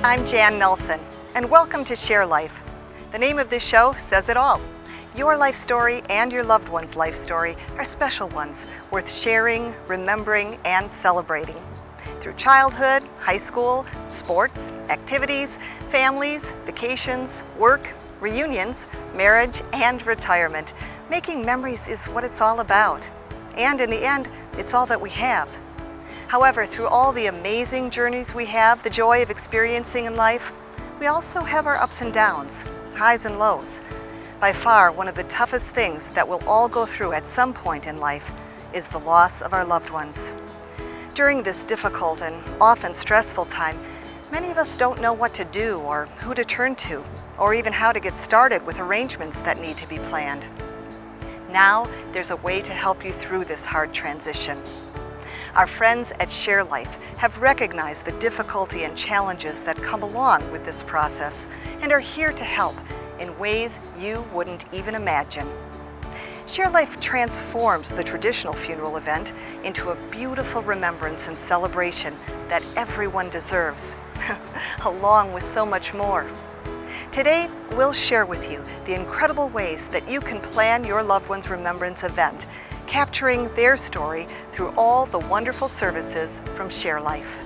I'm Jan Nelson, and welcome to Share Life. The name of this show says it all. Your life story and your loved one's life story are special ones, worth sharing, remembering, and celebrating. Through childhood, high school, sports, activities, families, vacations, work, reunions, marriage, and retirement, making memories is what it's all about. And in the end, it's all that we have. However, through all the amazing journeys we have, the joy of experiencing in life, we also have our ups and downs, highs and lows. By far, one of the toughest things that we'll all go through at some point in life is the loss of our loved ones. During this difficult and often stressful time, many of us don't know what to do or who to turn to, or even how to get started with arrangements that need to be planned. Now, there's a way to help you through this hard transition. Our friends at Share Life have recognized the difficulty and challenges that come along with this process and are here to help in ways you wouldn't even imagine. Share Life transforms the traditional funeral event into a beautiful remembrance and celebration that everyone deserves, along with so much more. Today, we'll share with you the incredible ways that you can plan your loved one's remembrance event, capturing their story through all the wonderful services from Share Life.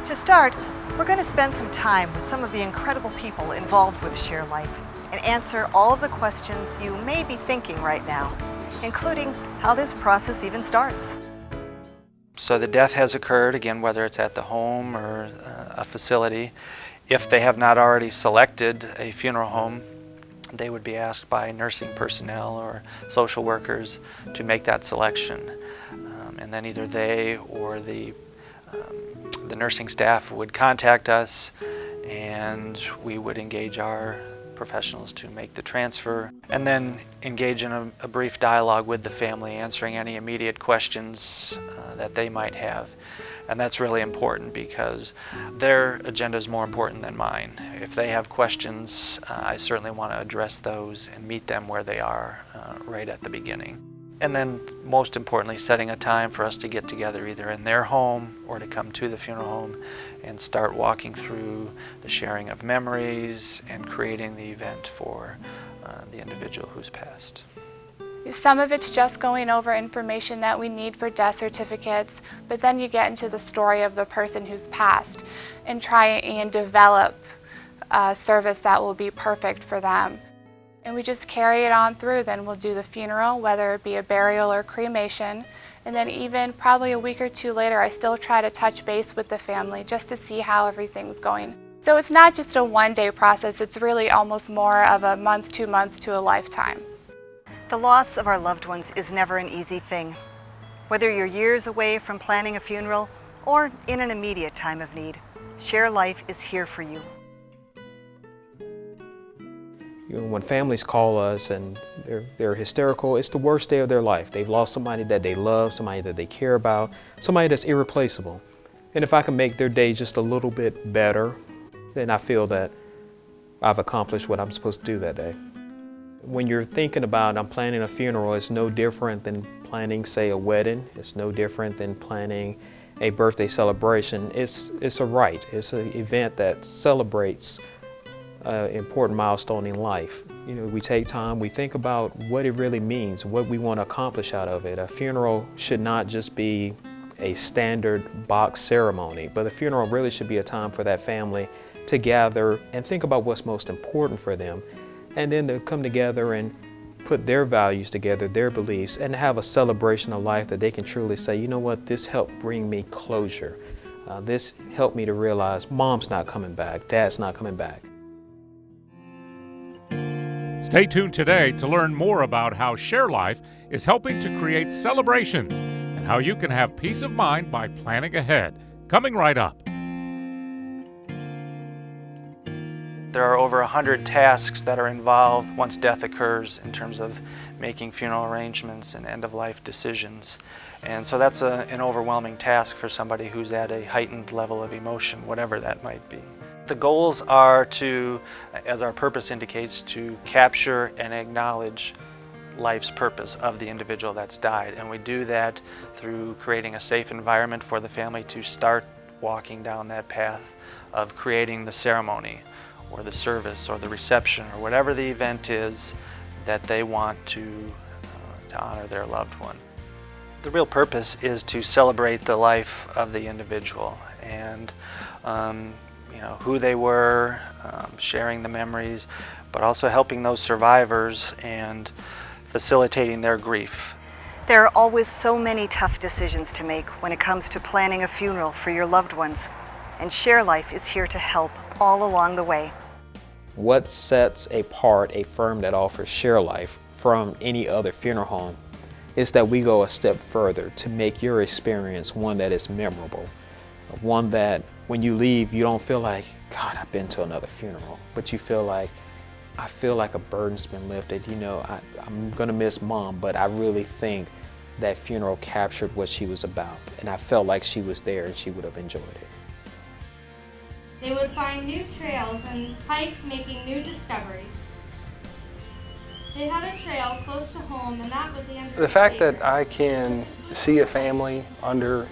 To start, we're going to spend some time with some of the incredible people involved with Share Life and answer all of the questions you may be thinking right now, including how this process even starts. So the death has occurred, again, whether it's at the home or a facility. If they have not already selected a funeral home, they would be asked by nursing personnel or social workers to make that selection. And then either they or the nursing staff would contact us, and we would engage our professionals to make the transfer, and then engage in a brief dialogue with the family, answering any immediate questions that they might have. And that's really important because their agenda is more important than mine. If they have questions, I certainly want to address those and meet them where they are right at the beginning. And then, most importantly, setting a time for us to get together either in their home or to come to the funeral home and start walking through the sharing of memories and creating the event for the individual who's passed. Some of it's just going over information that we need for death certificates, but then you get into the story of the person who's passed and try and develop a service that will be perfect for them. And we just carry it on through. Then we'll do the funeral, whether it be a burial or cremation. And then even probably a week or two later, I still try to touch base with the family just to see how everything's going. So it's not just a one-day process, it's really almost more of a month, 2 months to a lifetime. The loss of our loved ones is never an easy thing. Whether you're years away from planning a funeral or in an immediate time of need, Share Life is here for you. You know, when families call us and they're hysterical, it's the worst day of their life. They've lost somebody that they love, somebody that they care about, somebody that's irreplaceable. And if I can make their day just a little bit better, then I feel that I've accomplished what I'm supposed to do that day. When you're thinking about I'm planning a funeral, it's no different than planning, say, a wedding. It's no different than planning a birthday celebration. It's a rite. It's an event that celebrates an important milestone in life. You know, we take time, we think about what it really means, what we want to accomplish out of it. A funeral should not just be a standard box ceremony, but a funeral really should be a time for that family to gather and think about what's most important for them, and then to come together and put their values together, their beliefs, and have a celebration of life that they can truly say, you know what, this helped bring me closure. This helped me to realize mom's not coming back, dad's not coming back. Stay tuned today to learn more about how Share Life is helping to create celebrations and how you can have peace of mind by planning ahead. Coming right up. There are over 100 tasks that are involved once death occurs in terms of making funeral arrangements and end-of-life decisions. And so that's an overwhelming task for somebody who's at a heightened level of emotion, whatever that might be. The goals are to, as our purpose indicates, to capture and acknowledge life's purpose of the individual that's died. And we do that through creating a safe environment for the family to start walking down that path of creating the ceremony or the service or the reception or whatever the event is that they want to honor their loved one. The real purpose is to celebrate the life of the individual and who they were, sharing the memories, but also helping those survivors and facilitating their grief. There are always so many tough decisions to make when it comes to planning a funeral for your loved ones, and Share Life is here to help all along the way. What sets apart a firm that offers Share Life from any other funeral home is that we go a step further to make your experience one that is memorable, one that when you leave you don't feel like, God, I've been to another funeral, but you feel like, I feel like a burden's been lifted. I'm gonna miss Mom, but I really think that funeral captured what she was about, and I felt like she was there and she would have enjoyed it. They would find new trails and hike, making new discoveries. They had a trail close to home, and that was Andrew's The fact favorite. that I can see a family under,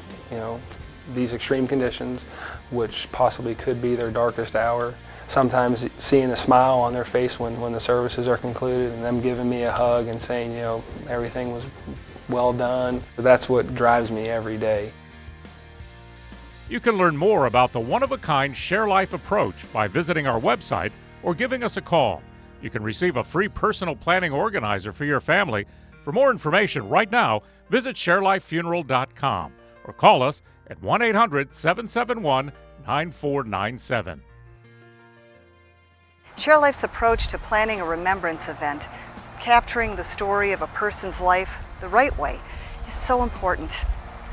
these extreme conditions, which possibly could be their darkest hour, sometimes seeing a smile on their face when the services are concluded and them giving me a hug and saying, everything was well done, that's what drives me every day. You can learn more about the one-of-a-kind Share Life approach by visiting our website or giving us a call. You can receive a free personal planning organizer for your family. For more information right now, visit sharelifefuneral.com or call us at 1-800-771-9497. Share Life's approach to planning a remembrance event, capturing the story of a person's life the right way, is so important.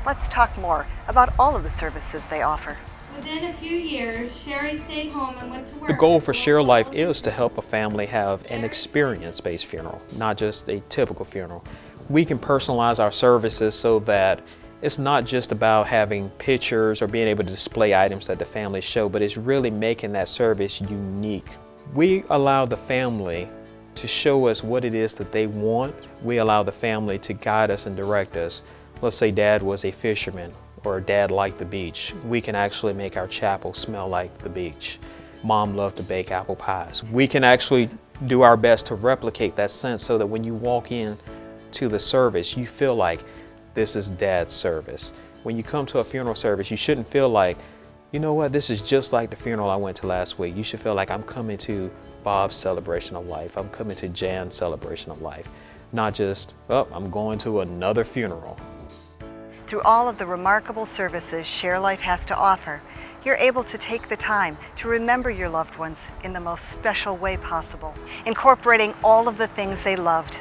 Let's talk more about all of the services they offer. Within a few years, Sherry stayed home and went to work. The goal for Share Life is to help a family have an experience-based funeral, not just a typical funeral. We can personalize our services so that it's not just about having pictures or being able to display items that the family show, but it's really making that service unique. We allow the family to show us what it is that they want. We allow the family to guide us and direct us. Let's say Dad was a fisherman or Dad liked the beach. We can actually make our chapel smell like the beach. Mom loved to bake apple pies. We can actually do our best to replicate that sense so that when you walk in to the service, you feel like this is Dad's service. When you come to a funeral service, you shouldn't feel like, you know what, this is just like the funeral I went to last week. You should feel like I'm coming to Bob's celebration of life. I'm coming to Jan's celebration of life. Not just, oh, I'm going to another funeral. Through all of the remarkable services Share Life has to offer, you're able to take the time to remember your loved ones in the most special way possible, incorporating all of the things they loved.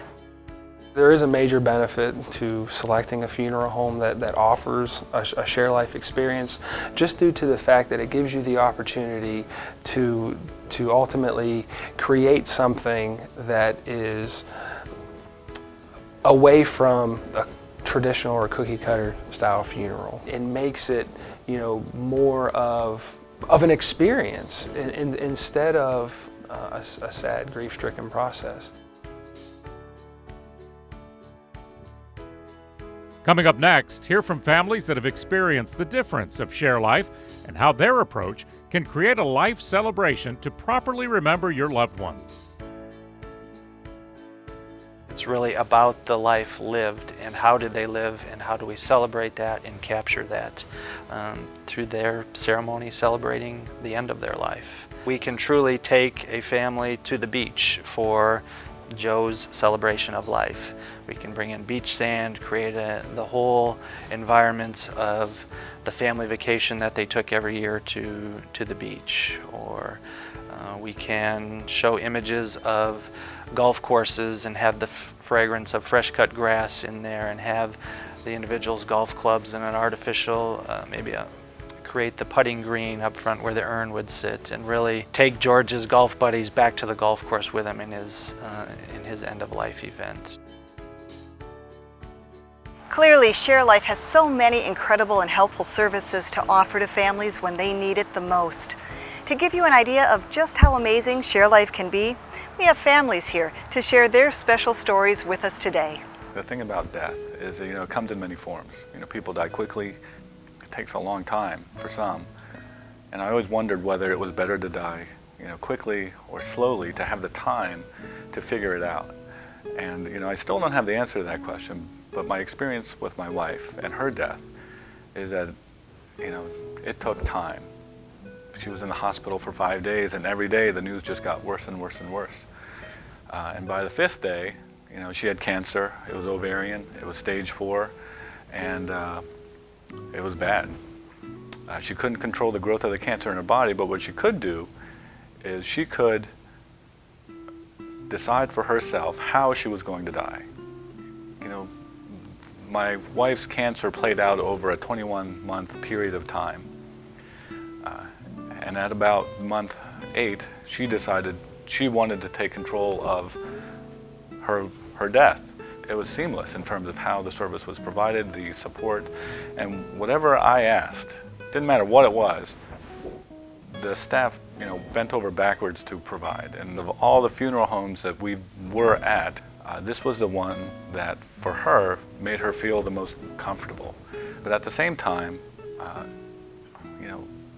There is a major benefit to selecting a funeral home that offers a Share Life experience, just due to the fact that it gives you the opportunity to ultimately create something that is away from a traditional or cookie cutter style funeral. It makes it, more of an experience instead of a sad, grief-stricken process. Coming up next, hear from families that have experienced the difference of Share Life and how their approach can create a life celebration to properly remember your loved ones. It's really about the life lived and how did they live and how do we celebrate that and capture that through their ceremony celebrating the end of their life. We can truly take a family to the beach for Joe's celebration of life. We can bring in beach sand, create the whole environment of the family vacation that they took every year to the beach. Or we can show images of golf courses and have the fragrance of fresh cut grass in there and have the individual's golf clubs and an artificial, create the putting green up front where the urn would sit, and really take George's golf buddies back to the golf course with him in his end-of-life event. Clearly, Share Life has so many incredible and helpful services to offer to families when they need it the most. To give you an idea of just how amazing Share Life can be, we have families here to share their special stories with us today. The thing about death is, it comes in many forms. People die quickly. It takes a long time for some. And I always wondered whether it was better to die, quickly or slowly, to have the time to figure it out. And, I still don't have the answer to that question, but my experience with my wife and her death is that, it took time. She was in the hospital for 5 days, and every day the news just got worse and worse and worse. And by the 5th day, she had cancer. It was ovarian. It was stage 4, and it was bad. She couldn't control the growth of the cancer in her body, but what she could do is she could decide for herself how she was going to die. My wife's cancer played out over a 21-month period of time. And at about month 8, she decided she wanted to take control of her death. It was seamless in terms of how the service was provided, the support, and whatever I asked, didn't matter what it was, the staff, bent over backwards to provide. And of all the funeral homes that we were at, this was the one that, for her, made her feel the most comfortable. But at the same time,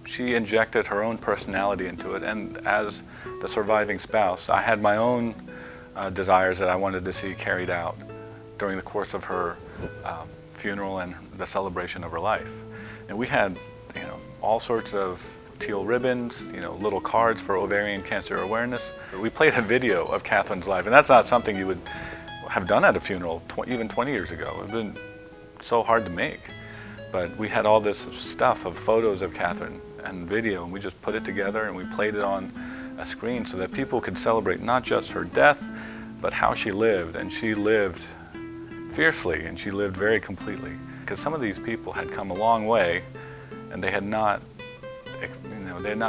she injected her own personality into it, and as the surviving spouse, I had my own desires that I wanted to see carried out during the course of her funeral and the celebration of her life. And we had, all sorts of teal ribbons, little cards for ovarian cancer awareness. We played a video of Catherine's life, and that's not something you would have done at a funeral even 20 years ago. It would have been so hard to make. But we had all this stuff of photos of Catherine and video, and we just put it together and we played it on a screen so that people could celebrate not just her death, but how she lived. And she lived fiercely, and she lived very completely. Because some of these people had come a long way, and they had not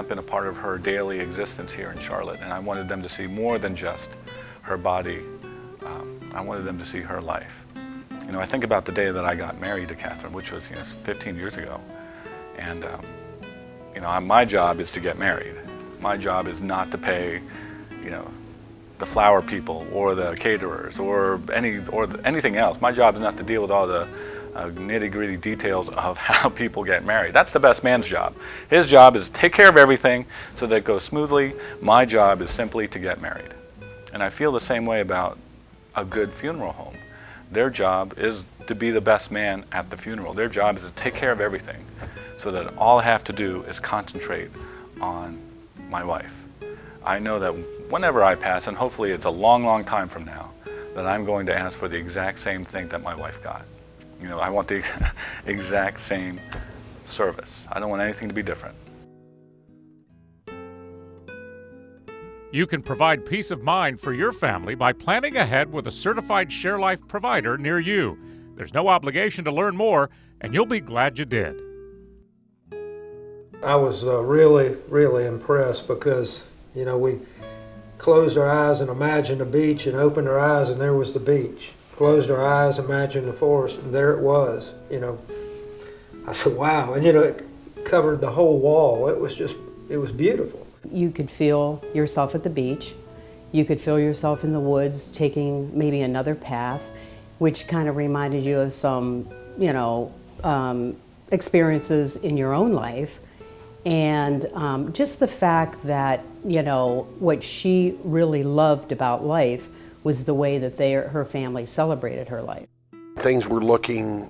been a part of her daily existence here in Charlotte. And I wanted them to see more than just her body. I wanted them to see her life. I think about the day that I got married to Catherine, which was 15 years ago. And my job is to get married. My job is not to pay, the flower people or the caterers or anything else. My job is not to deal with all the nitty-gritty details of how people get married. That's the best man's job. His job is to take care of everything so that it goes smoothly. My job is simply to get married. And I feel the same way about a good funeral home. Their job is to be the best man at the funeral. Their job is to take care of everything so that all I have to do is concentrate on my wife. I know that whenever I pass, and hopefully it's a long, long time from now, that I'm going to ask for the exact same thing that my wife got. I want the exact same service. I don't want anything to be different. You can provide peace of mind for your family by planning ahead with a certified Share Life provider near you. There's no obligation to learn more, and you'll be glad you did. I was really, really impressed because, we closed our eyes and imagined the beach, and opened our eyes and there was the beach. Closed our eyes, imagined the forest, and there it was. I said, wow. And it covered the whole wall. It was beautiful. You could feel yourself at the beach. You could feel yourself in the woods taking maybe another path, which kind of reminded you of some, experiences in your own life. And just the fact that, what she really loved about life was the way that her family celebrated her life. Things were looking,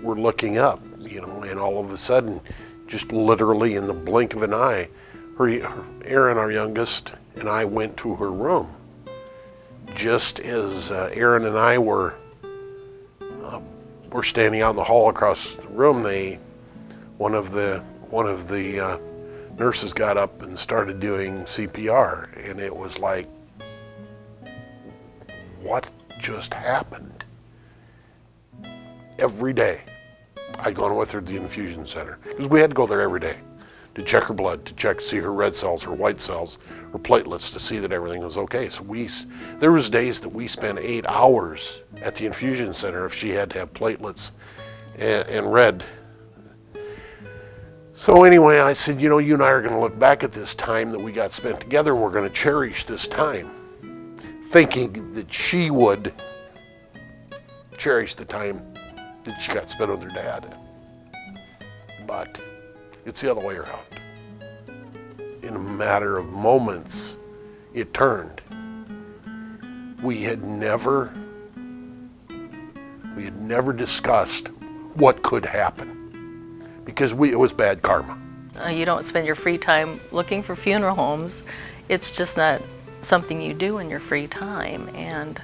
were looking up, and all of a sudden, just literally in the blink of an eye, Erin, our youngest, and I went to her room. Just as Erin and I were standing out in the hall across the room, one of the nurses got up and started doing CPR, and it was like, what just happened? Every day, I'd gone with her to the infusion center, because we had to go there every day to check her blood, to see her red cells, her white cells, her platelets, to see that everything was okay. So there was days that we spent 8 hours at the infusion center if she had to have platelets and red. So anyway, I said, you know, you and I are going to look back at this time that we got spent together. We're going to cherish this time, thinking that she would cherish the time that she got spent with her dad. But it's the other way around. In a matter of moments, it turned. We had never discussed what could happen because it was bad karma. You don't spend your free time looking for funeral homes. It's just not something you do in your free time. And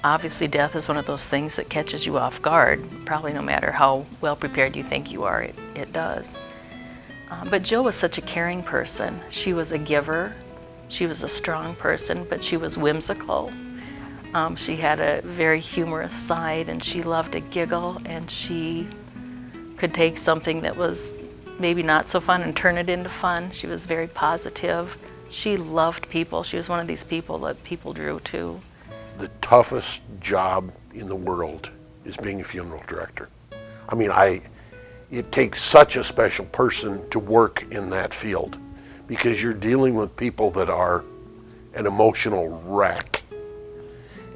obviously death is one of those things that catches you off guard. Probably no matter how well prepared you think you are, it does. But Jill was such a caring person. She was a giver. She was a strong person, but she was whimsical. She had a very humorous side, and she loved to giggle, and she could take something that was maybe not so fun and turn it into fun. She was very positive. She loved people. She was one of these people that people drew to. The toughest job in the world is being a funeral director. I mean, it takes such a special person to work in that field because you're dealing with people that are an emotional wreck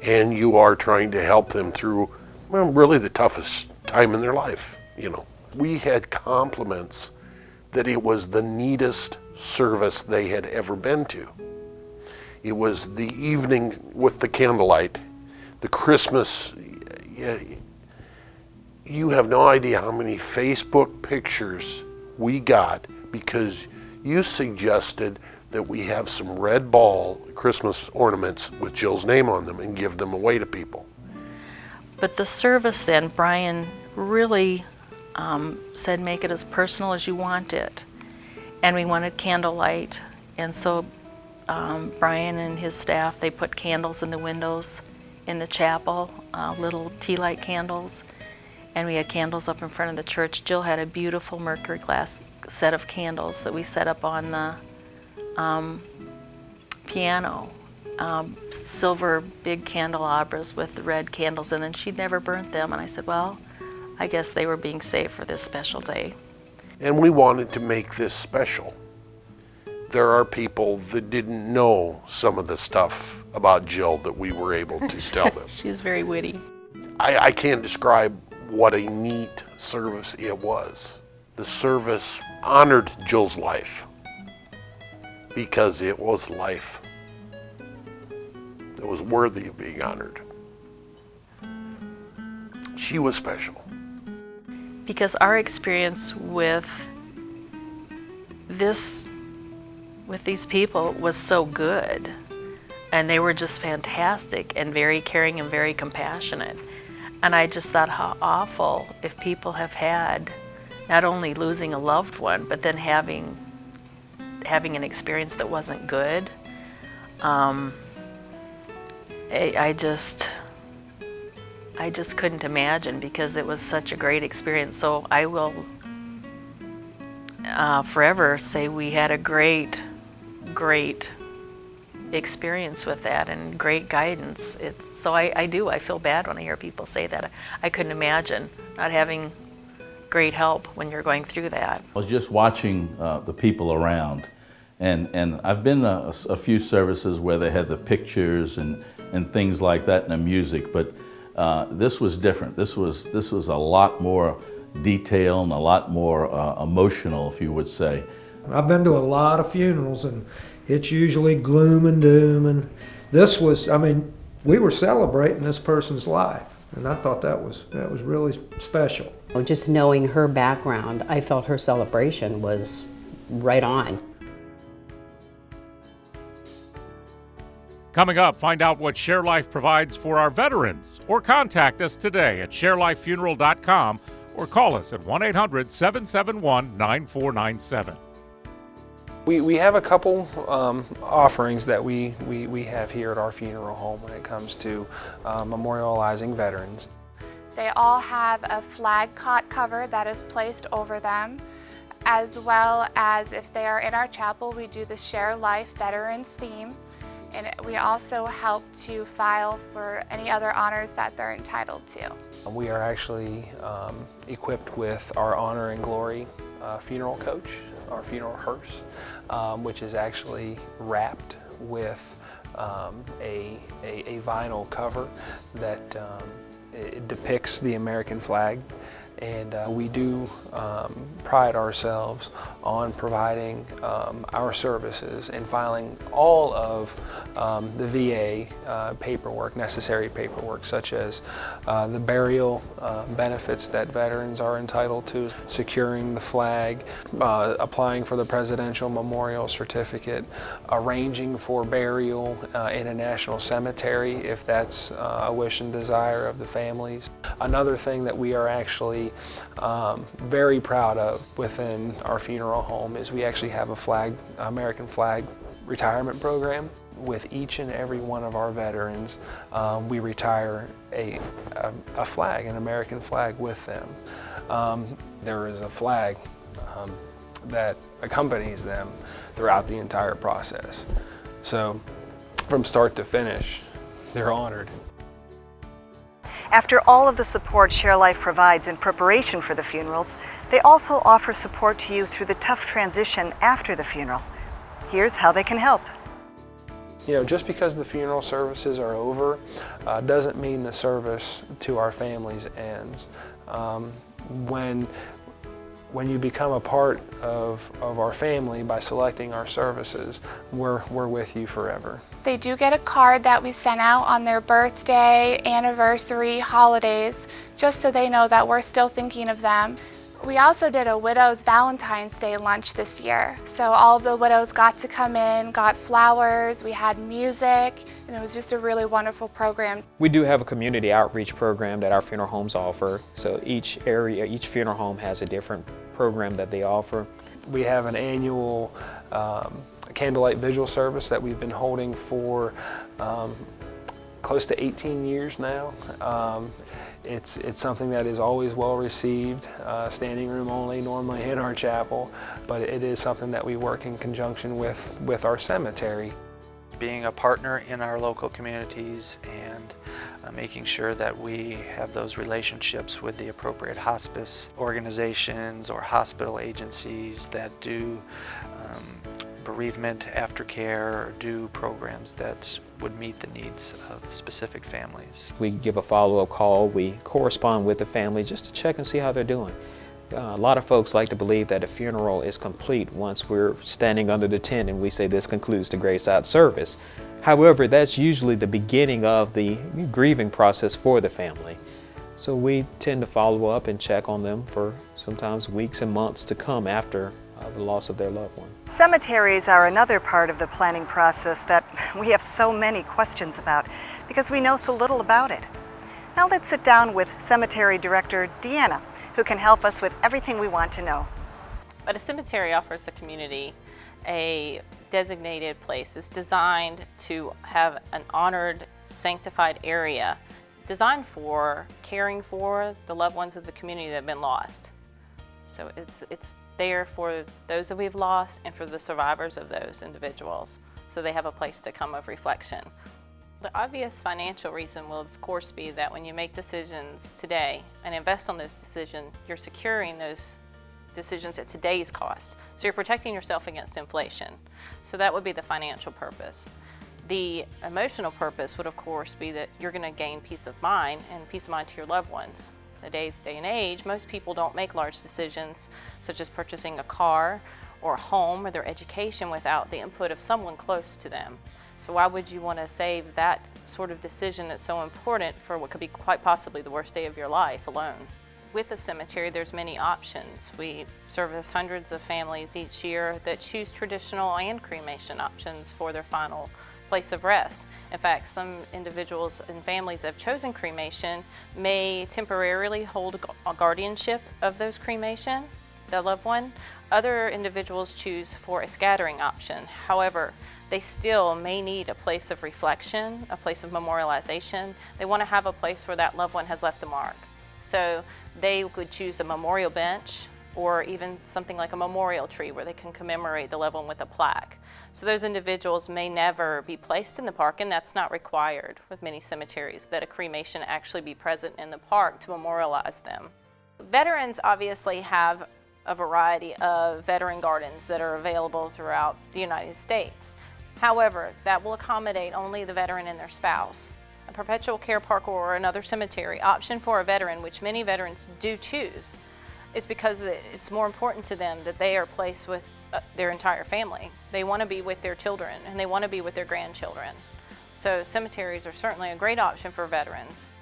and you are trying to help them through, well, really the toughest time in their life, you know. We had compliments that it was the neatest service they had ever been to. It was the evening with the candlelight, the Christmas. You have no idea how many Facebook pictures we got because you suggested that we have some red ball Christmas ornaments with Jill's name on them and give them away to people. But the service then, Brian really said make it as personal as you want it. And we wanted candlelight. And so Brian and his staff, they put candles in the windows in the chapel, little tea light candles. And we had candles up in front of the church. Jill had a beautiful mercury glass set of candles that we set up on the piano. Silver big candelabras with the red candles in, and she'd never burnt them. And I said, well, I guess they were being saved for this special day. And we wanted to make this special. There are people that didn't know some of the stuff about Jill that we were able to tell them. She's very witty. I can't describe what a neat service it was. The service honored Jill's life because it was life. It was worthy of being honored. She was special. Because our experience with these people was so good, and they were just fantastic and very caring and very compassionate. And I just thought how awful if people have had not only losing a loved one, but then having an experience that wasn't good. I just couldn't imagine because it was such a great experience. So I will forever say we had a great experience with that and great guidance. I feel bad when I hear people say that. I couldn't imagine not having great help when you're going through that. I was just watching the people around, and I've been a few services where they had the pictures and things like that and the music, but this was different. This was a lot more detailed and a lot more emotional, if you would say. I've been to a lot of funerals, and it's usually gloom and doom, and this was, we were celebrating this person's life, and I thought that was really special. Just knowing her background, I felt her celebration was right on. Coming up, find out what Share Life provides for our veterans, or contact us today at sharelifefuneral.com or call us at 1-800-771-9497. We have a couple offerings that we have here at our funeral home when it comes to memorializing veterans. They all have a flag cot cover that is placed over them, as well as if they are in our chapel, we do the Share Life Veterans theme, and we also help to file for any other honors that they're entitled to. We are actually equipped with our Honor and Glory funeral coach, our funeral hearse, which is actually wrapped with a vinyl cover that it depicts the American flag. And we do pride ourselves on providing our services and filing all of the VA paperwork, necessary paperwork, such as the burial benefits that veterans are entitled to, securing the flag, applying for the Presidential Memorial Certificate, arranging for burial in a national cemetery if that's a wish and desire of the families. Another thing that we are actually very proud of within our funeral home is we actually have a American flag retirement program. With each and every one of our veterans, we retire a flag, an American flag with them. There is a flag that accompanies them throughout the entire process. So from start to finish, they're honored. After all of the support Share Life provides in preparation for the funerals, they also offer support to you through the tough transition after the funeral. Here's how they can help. You know, just because the funeral services are over doesn't mean the service to our families ends. When you become a part of our family by selecting our services, we're with you forever. They do get a card that we send out on their birthday, anniversary, holidays, just so they know that we're still thinking of them. We also did a Widows Valentine's Day lunch this year. So all of the widows got to come in, got flowers, we had music, and it was just a really wonderful program. We do have a community outreach program that our funeral homes offer. So each funeral home has a different program that they offer. We have an annual candlelight vigil service that we've been holding for close to 18 years now. It's something that is always well received, standing room only normally in our chapel, but it is something that we work in conjunction with our cemetery. Being a partner in our local communities and making sure that we have those relationships with the appropriate hospice organizations or hospital agencies that do bereavement aftercare or do programs that would meet the needs of specific families. We give a follow-up call. We correspond with the family just to check and see how they're doing. A lot of folks like to believe that a funeral is complete once we're standing under the tent and we say this concludes the graveside service. However, that's usually the beginning of the grieving process for the family. So we tend to follow up and check on them for sometimes weeks and months to come after the loss of their loved one. Cemeteries are another part of the planning process that we have so many questions about because we know so little about it. Now let's sit down with Cemetery Director Deanna, who can help us with everything we want to know. But a cemetery offers the community a designated place. It's designed to have an honored, sanctified area designed for caring for the loved ones of the community that have been lost. So it's there for those that we've lost and for the survivors of those individuals, so they have a place to come of reflection. The obvious financial reason will of course be that when you make decisions today and invest on those decisions, you're securing those decisions at today's cost. So you're protecting yourself against inflation. So that would be the financial purpose. The emotional purpose would of course be that you're going to gain peace of mind and peace of mind to your loved ones. Today's day and age, most people don't make large decisions such as purchasing a car or a home or their education without the input of someone close to them. So why would you want to save that sort of decision that's so important for what could be quite possibly the worst day of your life alone? With the cemetery, there's many options. We service hundreds of families each year that choose traditional and cremation options for their final place of rest. In fact, some individuals and families that have chosen cremation may temporarily hold a guardianship of those cremation, the loved one. Other individuals choose for a scattering option. However, they still may need a place of reflection, a place of memorialization. They want to have a place where that loved one has left a mark. So they would choose a memorial bench or even something like a memorial tree where they can commemorate the loved one with a plaque. So those individuals may never be placed in the park, and that's not required with many cemeteries, that a cremation actually be present in the park to memorialize them. Veterans obviously have a variety of veteran gardens that are available throughout the United States. However, that will accommodate only the veteran and their spouse. A perpetual care park or another cemetery option for a veteran, which many veterans do choose, is because it's more important to them that they are placed with their entire family. They want to be with their children and they want to be with their grandchildren. So cemeteries are certainly a great option for veterans.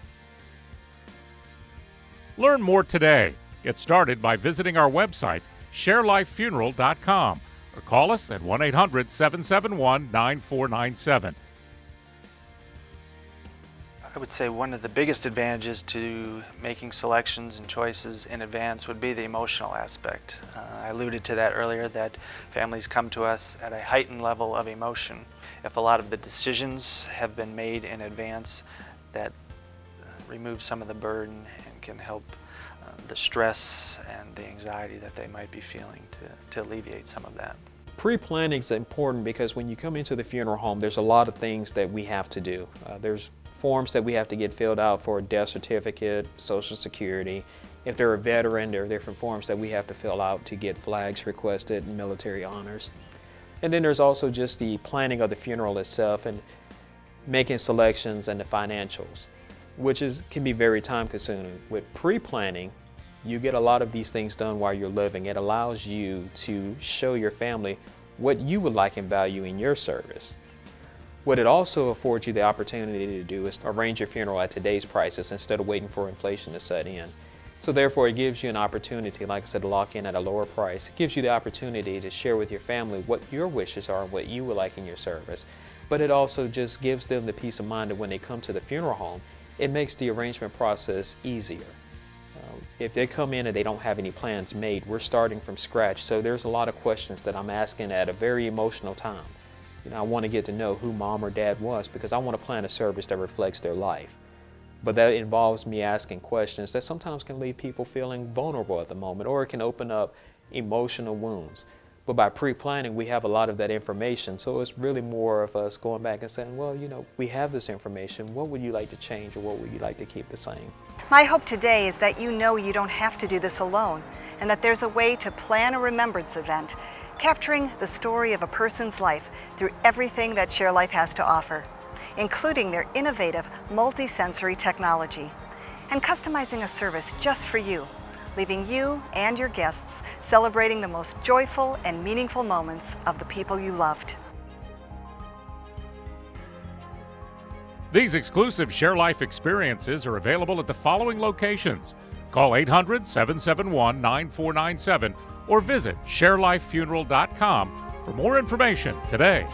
Learn more today. Get started by visiting our website, sharelifefuneral.com, or call us at 1-800-771-9497. I would say one of the biggest advantages to making selections and choices in advance would be the emotional aspect. I alluded to that earlier, that families come to us at a heightened level of emotion. If a lot of the decisions have been made in advance, that removes some of the burden and can help the stress and the anxiety that they might be feeling to alleviate some of that. Pre-planning is important because when you come into the funeral home, there's a lot of things that we have to do. There's forms that we have to get filled out for a death certificate, Social Security. If they're a veteran, there are different forms that we have to fill out to get flags requested and military honors. And then there's also just the planning of the funeral itself and making selections and the financials, which can be very time consuming. With pre-planning, you get a lot of these things done while you're living. It allows you to show your family what you would like and value in your service. What it also affords you the opportunity to do is to arrange your funeral at today's prices instead of waiting for inflation to set in. So therefore it gives you an opportunity, like I said, to lock in at a lower price. It gives you the opportunity to share with your family what your wishes are and what you would like in your service. But it also just gives them the peace of mind that when they come to the funeral home, it makes the arrangement process easier. If they come in and they don't have any plans made, we're starting from scratch. So there's a lot of questions that I'm asking at a very emotional time. I want to get to know who mom or dad was because I want to plan a service that reflects their life. But that involves me asking questions that sometimes can leave people feeling vulnerable at the moment, or it can open up emotional wounds. But by pre-planning, we have a lot of that information. So it's really more of us going back and saying, well, we have this information. What would you like to change, or what would you like to keep the same? My hope today is that you don't have to do this alone, and that there's a way to plan a remembrance event, capturing the story of a person's life through everything that Share Life has to offer, including their innovative multi-sensory technology, and customizing a service just for you, leaving you and your guests celebrating the most joyful and meaningful moments of the people you loved. These exclusive Share Life experiences are available at the following locations. Call 800-771-9497 or visit sharelifefuneral.com for more information today.